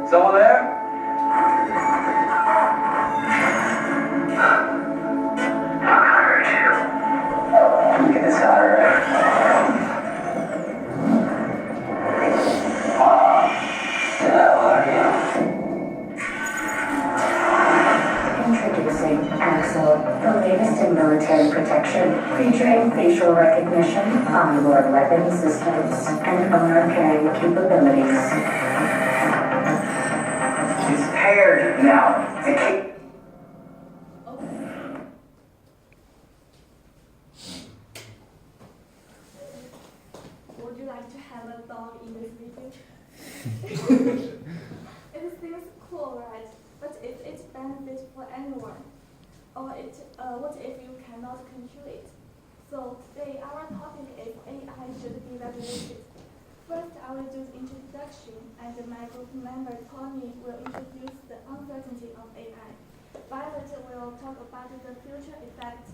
Someone there? I heard you. Get this out, alright? Who the hell are you? Introducing Axel, the latest in military protection, featuring facial recognition, onboard weapon systems, and owner-carrying capabilities. He's paired now. To keep Would you like to have a dog in this video? It seems cool, right? But if it's benefit for anyone, or what if you cannot control it? So today our topic is AI should be regulated. First, I will do the introduction, and my group member Tony will introduce the uncertainty of AI. Violet will talk about the future effects,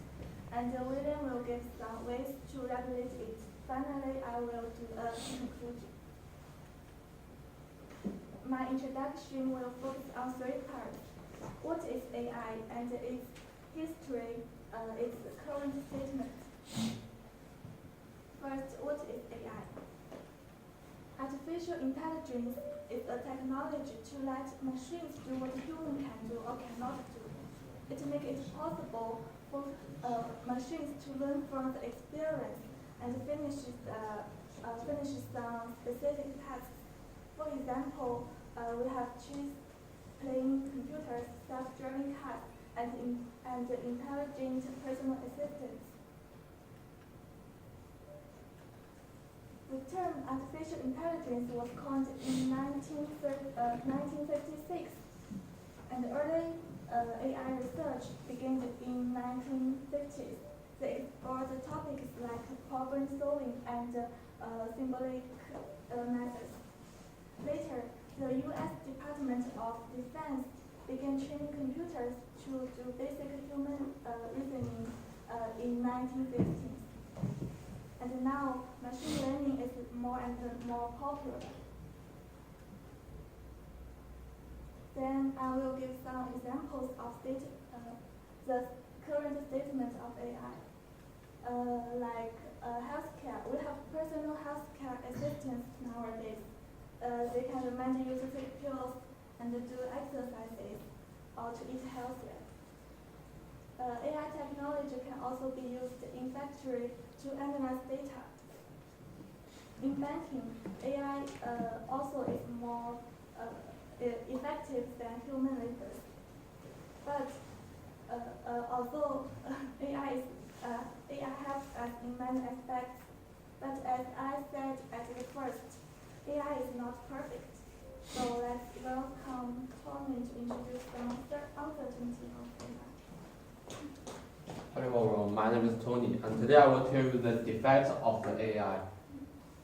and William will give some ways to regulate it. Finally, I will do a conclusion. My introduction will focus on three parts. What is AI and its history, its current statement. First, what is AI? Artificial intelligence is a technology to let machines do what humans can do or cannot do. It makes it possible for machines to learn from the experience and finish some specific tasks. For example, we have cheese, playing computers, self-driving cars, and intelligent personal assistants. The term artificial intelligence was coined in 1956, and early AI research began in 1950s. They explored topics like problem solving and symbolic methods. Later, the U.S. Department of Defense began training computers to do basic human reasoning in 1950s. And now, machine learning is more and more popular. Then I will give some examples of the current statement of AI. Like healthcare, we have personal healthcare assistants nowadays. They can remind you to take pills and do exercises or to eat healthier. AI technology can also be used in factory to analyze data. In banking, AI also is more effective than human labors. But although AI helps us in many aspects, but as I said at the first, AI is not perfect. So let's welcome Tony to introduce the uncertainty of AI. Hello everyone, my name is Tony, and today I will tell you the defects of the AI.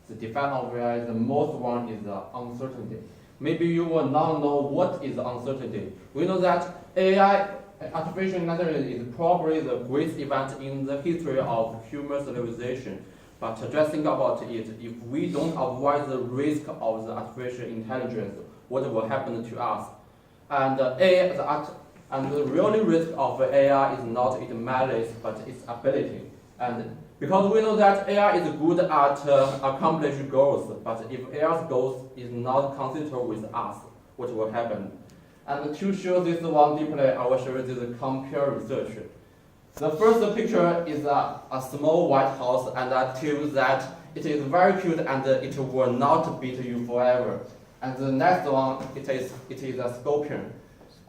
The defect of AI, the most one is the uncertainty. Maybe you will not know what is uncertainty. We know that AI, artificial intelligence, is probably the greatest event in the history of human civilization. But just think about it, if we don't avoid the risk of the artificial intelligence, what will happen to us? And the real risk of AI is not its malice, but its ability. And because we know that AI is good at accomplishing goals, but if AI's goals is not consistent with us, what will happen? And to show this one deeply, I will show you this compare research. The first picture is a small white house, and I tell you that it is very cute and it will not beat you forever. And the next one, it is a scorpion.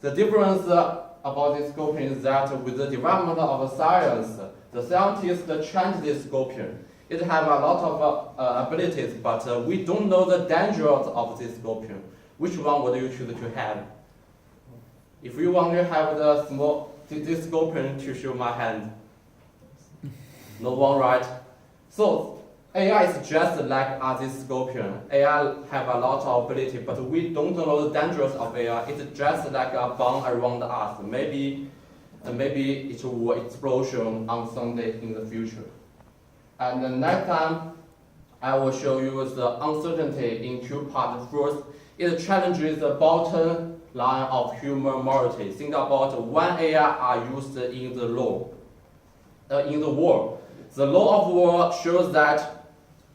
The difference about this scorpion is that with the development of science, the scientists changed this scorpion. It has a lot of abilities, but we don't know the dangers of this scorpion. Which one would you choose to have? If you want to have this scorpion, to show my hand. No one, right? So AI is just like this scorpion. AI have a lot of ability, but we don't know the dangers of AI. It's just like a bomb around us. Maybe it will explosion on someday in the future. And the next time, I will show you the uncertainty in two parts. First, it challenges the bottom line of human morality. Think about when AI are used in the law, in the war. The law of war shows that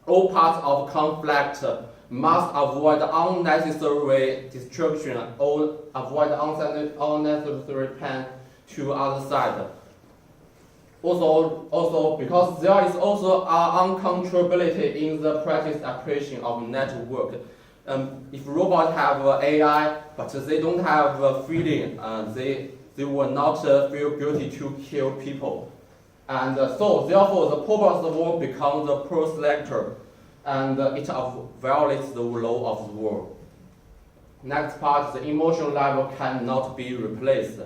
all parts of conflict must avoid unnecessary destruction or avoid unnecessary pain to other side. Also, because there is also uncontrollability in the practice application of network. If robots have AI, but they don't have feeling, they will not feel guilty to kill people. And so, therefore, the purpose of war becomes the pro-selector, and it violates the law of the war. Next part, the emotional level cannot be replaced.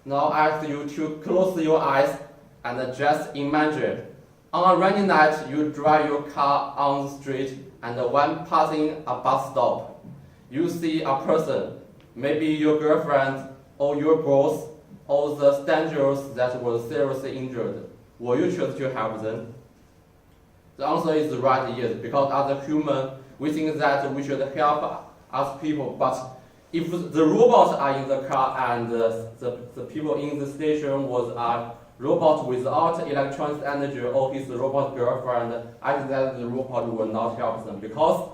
Now I ask you to close your eyes and just imagine. On a rainy night, you drive your car on the street, and when passing a bus stop, you see a person, maybe your girlfriend or your boss or the strangers that were seriously injured. Will you choose to help them? The answer is right, yes, because as a human, we think that we should help us people, but if the robots are in the car and the people in the station was a robot without electronic energy or his robot girlfriend, I think that the robot will not help them because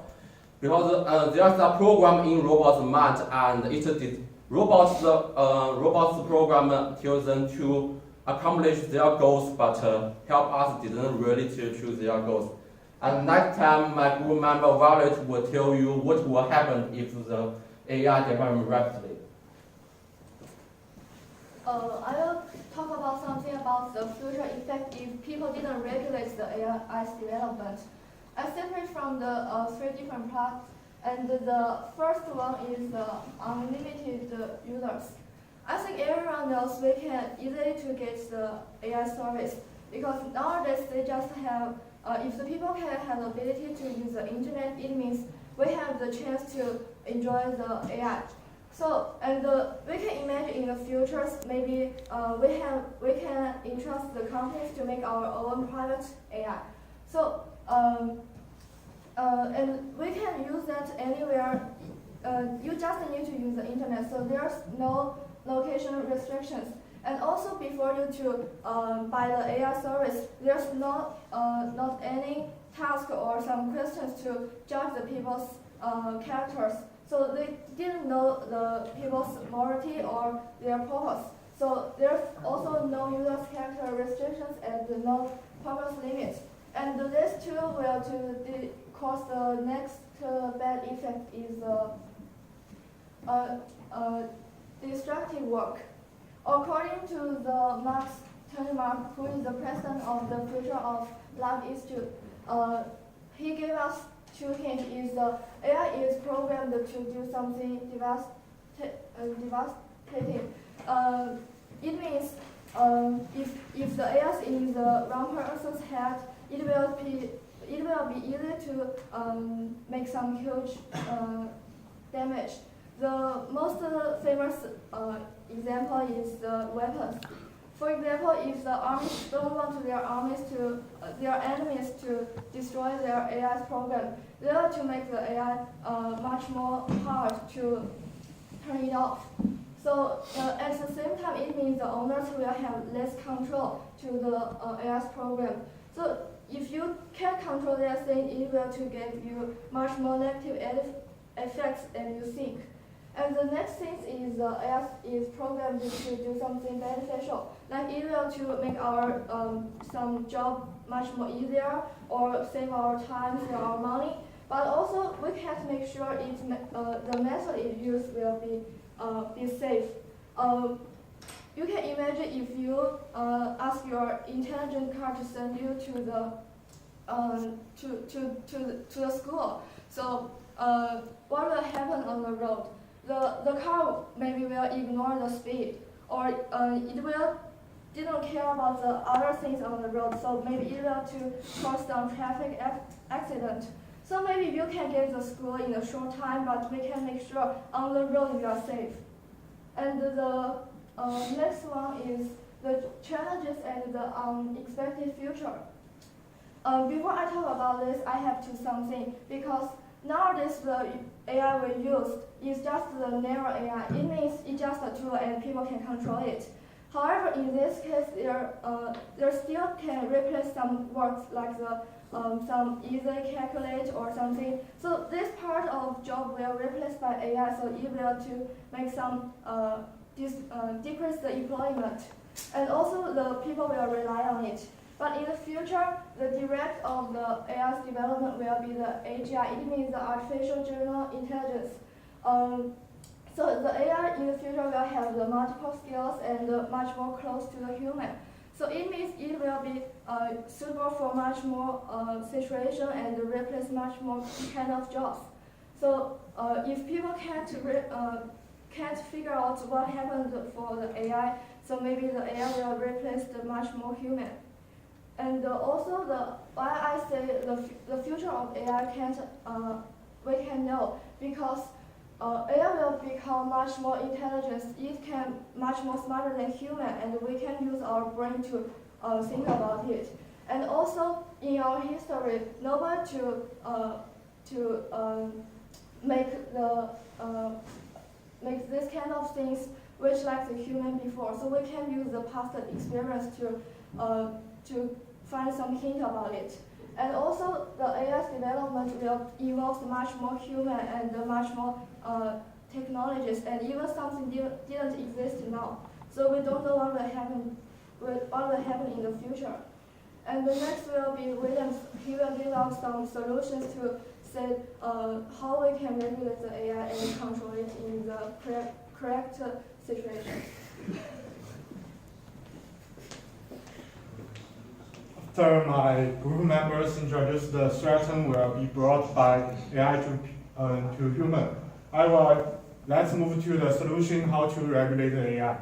there's a program in robot's mind and robots program tells them to accomplish their goals, but help us didn't really to choose their goals. And next time, my group member Violet will tell you what will happen if the AI develop rapidly. I will talk about something about the future effect if people didn't regulate the AI's development. I separate from the three different parts, and the first one is the unlimited users. I think everyone knows we can easily to get the AI service because nowadays they just have, if the people can have the ability to use the internet, it means we have the chance to enjoy the AI. So, and we can imagine in the futures, maybe we can entrust the companies to make our own private AI. So, and we can use that anywhere. You just need to use the internet, so there's no location restrictions. And also, before you to buy the AI service, there's not any task or some questions to judge the people's characters. So they didn't know the people's morality or their purpose. So there's also no user's character restrictions and no purpose limit. And this too will to cause the next bad effect is destructive work. According to the Max Tegmark, who is the president of the Future of Life Institute, he gave us two hints. Is AI is programmed to do something devastating. It means if the AI is in the wrong person's head, it will be easy to make some huge damage. The most famous example is the weapons. For example, if the armies don't want their enemies to destroy their AI's program, they are to make the AI much more hard to turn it off. So at the same time, it means the owners will have less control to the AI's program. So if you can't control that thing, it will to give you much more negative effects than you think. And the next thing is AI is programmed to do something beneficial, like it will to make our some job much more easier or save our time, save our money. But also we can't make sure the method it used will be safe. You can imagine if you ask your intelligent car to send you to the school. So what will happen on the road? The car maybe will ignore the speed, or it will didn't care about the other things on the road, so maybe it will to cause some traffic accident. So maybe you can get the school in a short time, but we can make sure on the road you are safe. And the next one is the challenges and the unexpected future. Before I talk about this, I have to something, because nowadays the AI we use is just the narrow AI. It means it's just a tool and people can control it. However, in this case, there still can replace some works like the some easy calculate or something. So this part of job will replace by AI. So it will to make some decrease the employment, and also the people will rely on it. But in the future, the direct of the AI's development will be the AGI. It means the artificial general intelligence. So the AI in the future will have the multiple skills and much more close to the human. So it means it will be suitable for much more situation and replace much more kind of jobs. So if people can't figure out what happened for the AI, so maybe the AI will replace the much more human. And also why I say the future of AI we can know, because AI will become much more intelligent. It can much more smarter than human, and we can use our brain to think about it. And also in our history, nobody to make this kind of things which like the human before. So we can use the past experience to find some hint about it. And also the AI's development will involve much more human and much more technologies, and even something didn't exist now. So we don't know what will happen in the future. And the next will be Williams. He will give out some solutions to say how we can regulate the AI and control it in the correct situation. After my group members introduce the threat will be brought by AI to human, let's move to the solution how to regulate the AI.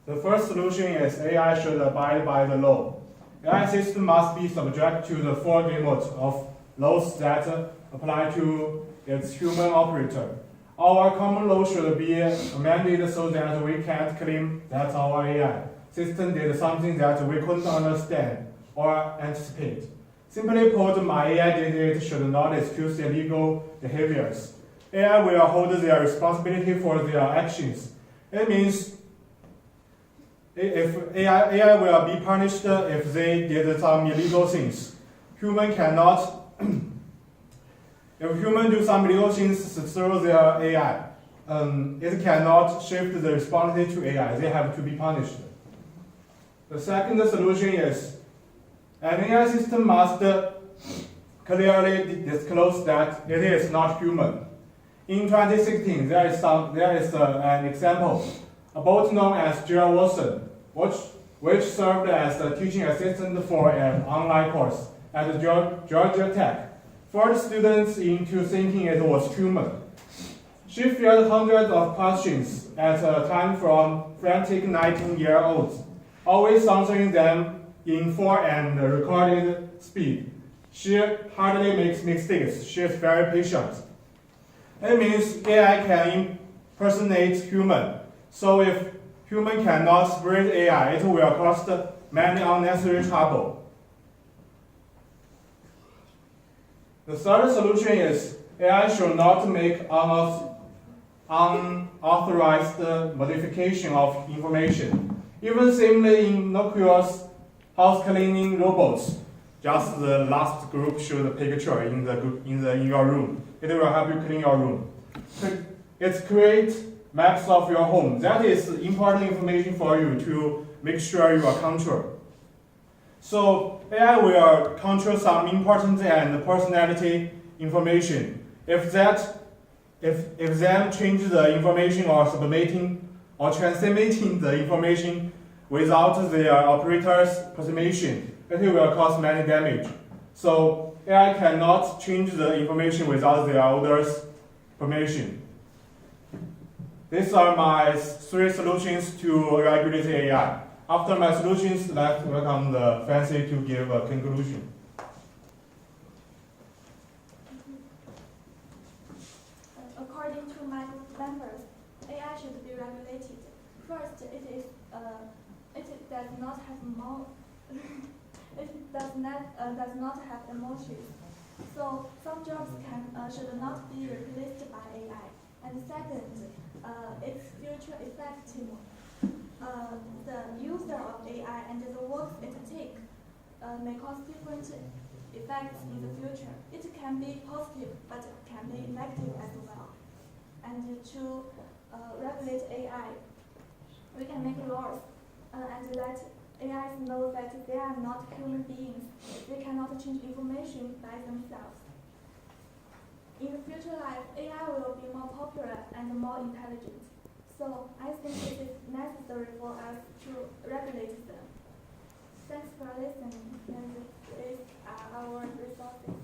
The first solution is AI should abide by the law. AI system must be subject to the four gamut of laws that apply to its human operator. Our common law should be amended so that we can't claim that our AI system did something that we couldn't understand or anticipate. Simply put, my AI did it should not excuse illegal behaviors. AI will hold their responsibility for their actions. It means if AI will be punished if they did some illegal things. Human cannot, if human do some illegal things through their AI, it cannot shift the responsibility to AI. They have to be punished. The second solution is an AI system must clearly disclose that it is not human. In 2016, there is an example, a bot known as Jill Watson, which served as a teaching assistant for an online course at Georgia Tech, fooled students into thinking it was human. She fielded hundreds of questions at a time from frantic 19-year-olds, always answering them in full and recorded speed. She hardly makes mistakes. She is very patient. It means AI can impersonate human. So if human cannot spread AI, it will cost many unnecessary trouble. The third solution is AI should not make unauthorized modification of information. Even seemingly innocuous house cleaning robots, just the last group showed a picture in your room. It will help you clean your room. It creates maps of your home. That is important information for you to make sure you are controlled. So AI will control some important and personality information. If them change the information or submitting or transmitting the information without their operator's permission, it will cause many damage. So AI cannot change the information without their owner's permission. These are my 3 solutions to regulate AI. After my solutions, let's welcome the Fancy to give a conclusion. According to my group members, AI should be regulated. First, it does not have does not have emotions. So some jobs should not be replaced by AI. And second, its future effective. The user of AI and the works it takes may cause different effects in the future. It can be positive, but can be negative as well. And to regulate AI, we can make laws and let AIs know that they are not human beings. They cannot change information by themselves. In the future life, AI will be more popular and more intelligent. So I think it is necessary for us to regulate them. Thanks for listening, and these are our resources.